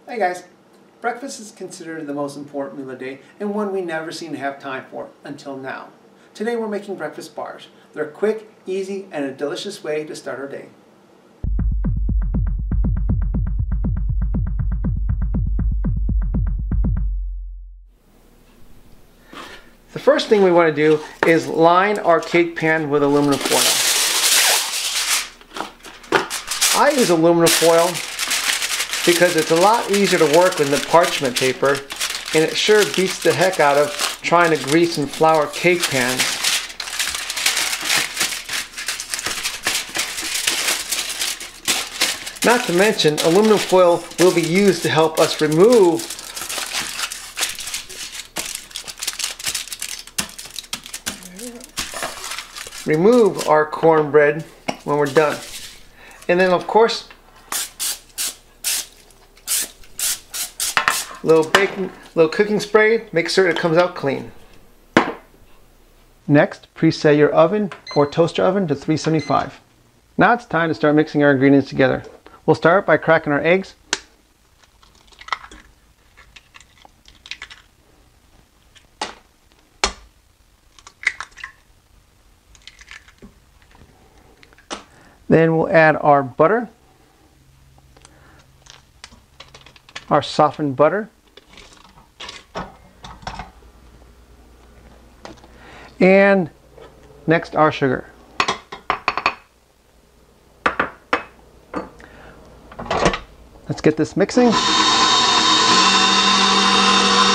Hey guys, breakfast is considered the most important meal of the day and one we never seem to have time for until now. Today we're making breakfast bars. They're a quick, easy, and a delicious way to start our day. The first thing we want to do is line our cake pan with aluminum foil. I use aluminum foil because it's a lot easier to work with than parchment paper, and it sure beats the heck out of trying to grease and flour cake pans. Not to mention, aluminum foil will be used to help us remove our cornbread when we're done. And then of course, little cooking spray, make sure it comes out clean. Next, preset your oven or toaster oven to 375. Now it's time to start mixing our ingredients together. We'll start by cracking our eggs. Then we'll add our butter, our softened butter, and next our sugar. Let's get this mixing.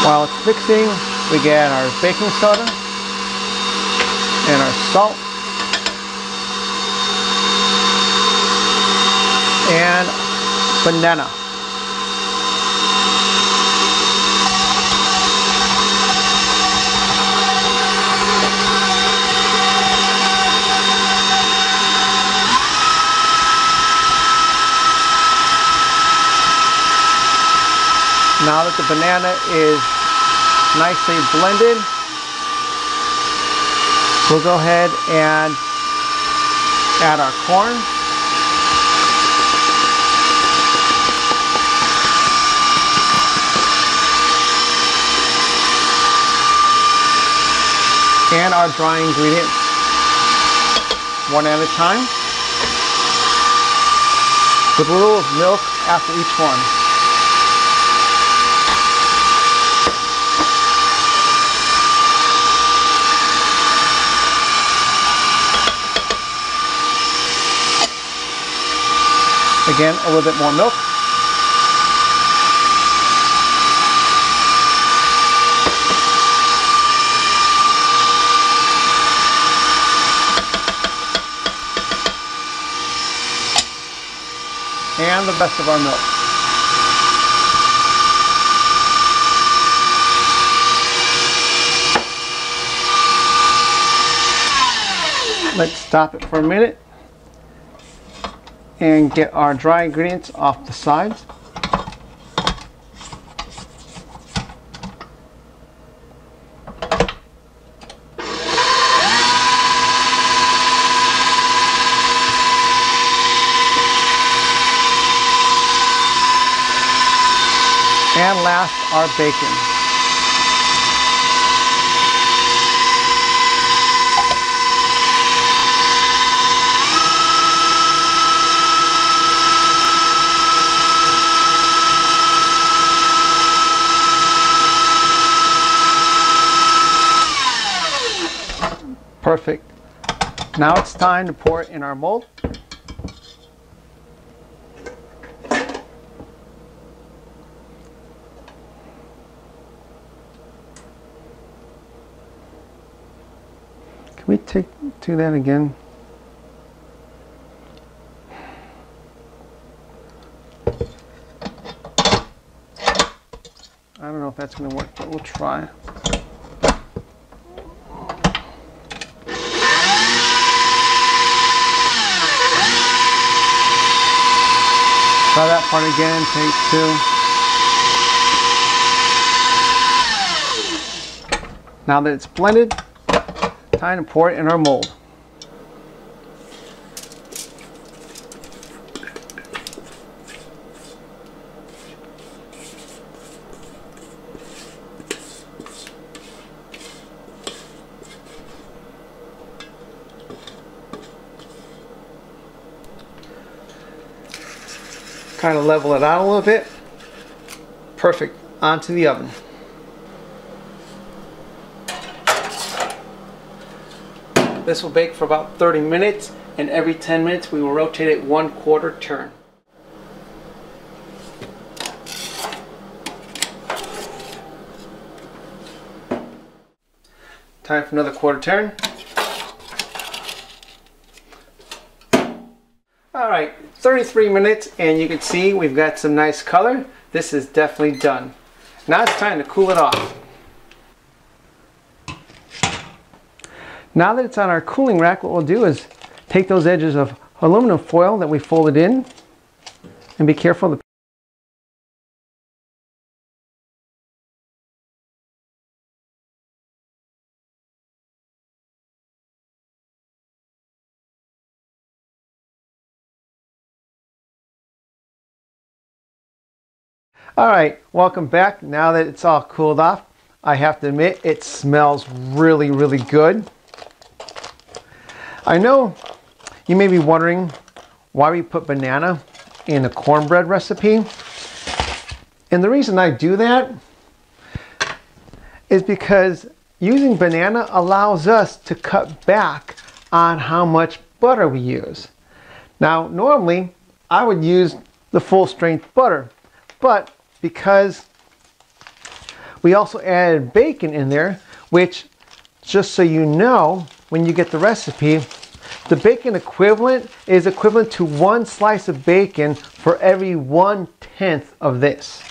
While it's mixing, we get our baking soda and our salt and banana. Now that the banana is nicely blended, we'll go ahead and add our corn. And our dry ingredients, one at a time, with a little milk after each one. Again, a little bit more milk. And the rest of our milk. Let's stop it for a minute and get our dry ingredients off the sides. And last, our bacon. Perfect. Now it's time to pour it in our mold. Can we do that again? I don't know if that's going to work, but we'll try. Try that part again, take two. Now that it's blended, time to pour it in our mold. kind of level it out a little bit. Perfect. Onto the oven. This will bake for about 30 minutes, and every 10 minutes we will rotate it 1/4 turn. Time for another 1/4 turn. Alright, 33 minutes, and you can see we've got some nice color. This is definitely done. Now it's time to cool it off. Now that it's on our cooling rack, what we'll do is take those edges of aluminum foil that we folded in, and be careful to Alright, welcome back. Now that it's all cooled off, I have to admit it smells really, really good. I know you may be wondering why we put banana in a cornbread recipe. And the reason I do that is because using banana allows us to cut back on how much butter we use. Now, normally I would use the full strength butter, but because we also added bacon in there, which, just so you know, when you get the recipe, the bacon equivalent is equivalent to 1 slice of bacon for every 1/10 of this.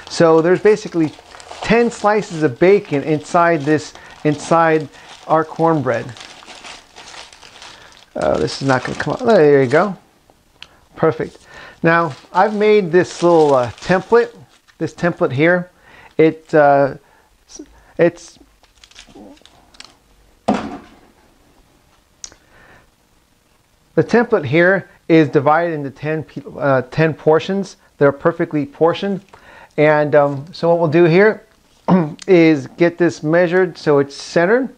So there's basically 10 slices of bacon inside our cornbread. Oh, this is not going to come out. There you go. Perfect. Now, I've made this little template, this template here. The template here is divided into 10 portions. They're perfectly portioned. And so what we'll do here is get this measured so it's centered.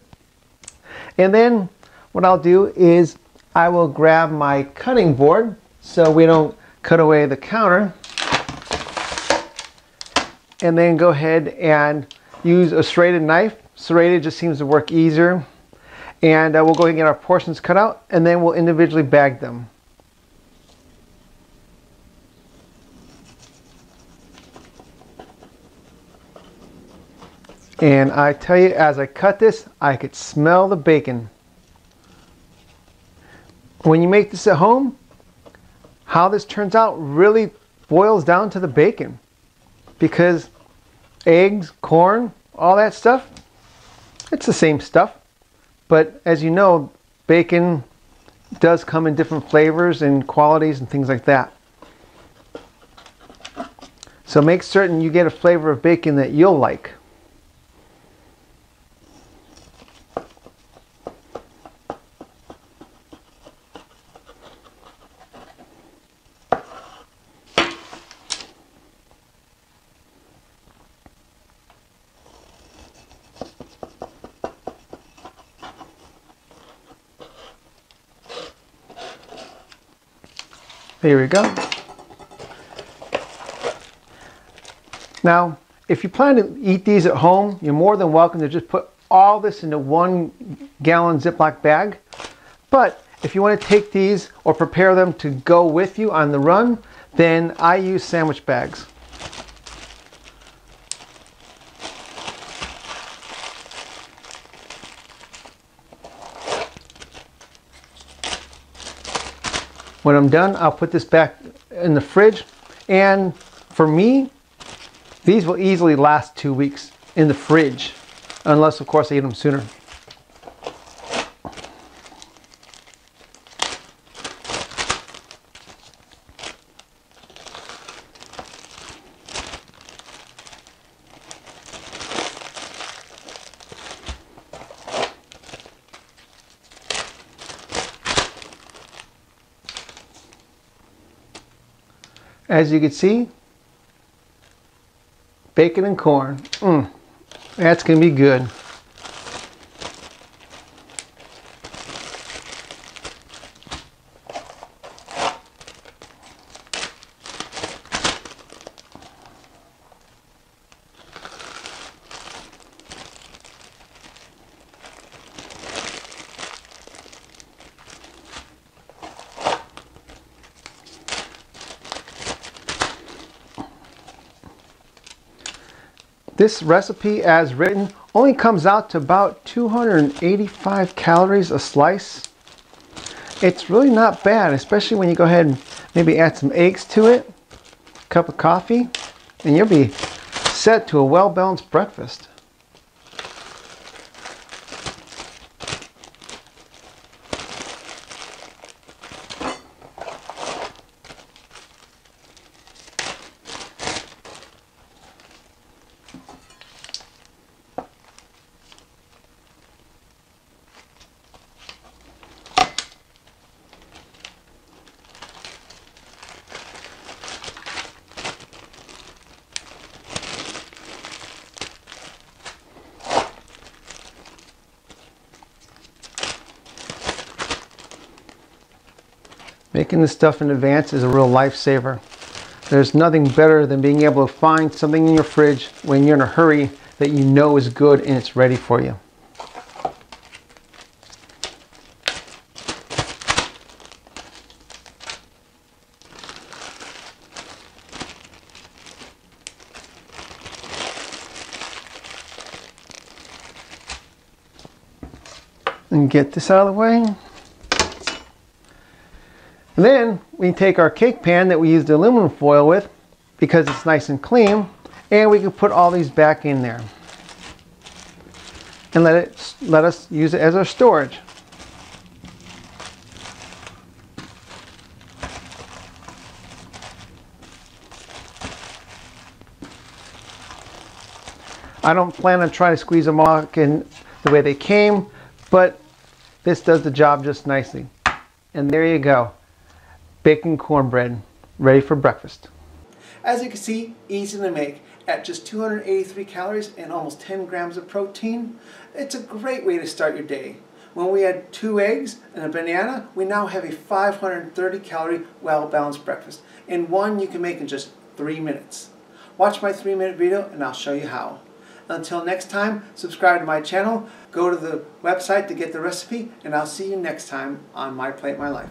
And then what I'll do is I will grab my cutting board so we don't cut away the counter, and then go ahead and use a serrated knife. Serrated just seems to work easier. And we'll go ahead and get our portions cut out, and then we'll individually bag them. And I tell you, as I cut this, I could smell the bacon. When you make this at home, how this turns out really boils down to the bacon, because eggs, corn, all that stuff, it's the same stuff. But as you know, bacon does come in different flavors and qualities and things like that. So make certain you get a flavor of bacon that you'll like. There we go. Now, if you plan to eat these at home, you're more than welcome to just put all this into 1 gallon Ziploc bag. But if you want to take these or prepare them to go with you on the run, then I use sandwich bags. When I'm done, I'll put this back in the fridge, and for me, these will easily last 2 weeks in the fridge, unless of course I eat them sooner. As you can see, bacon and corn, that's going to be good. This recipe as written only comes out to about 285 calories a slice. It's really not bad, especially when you go ahead and maybe add some eggs to it, a cup of coffee, and you'll be set to a well-balanced breakfast. Making this stuff in advance is a real lifesaver. There's nothing better than being able to find something in your fridge when you're in a hurry that you know is good and it's ready for you. And get this out of the way. And then we take our cake pan that we used the aluminum foil with, because it's nice and clean, and we can put all these back in there and let us use it as our storage. I don't plan on trying to squeeze them all in the way they came, but this does the job just nicely. And there you go. Bacon cornbread, ready for breakfast. As you can see, easy to make. At just 283 calories and almost 10 grams of protein, it's a great way to start your day. When we add 2 eggs and a banana, we now have a 530 calorie well-balanced breakfast. And one you can make in just 3 minutes. Watch my 3-minute video and I'll show you how. Until next time, subscribe to my channel, go to the website to get the recipe, and I'll see you next time on My Plate, My Life.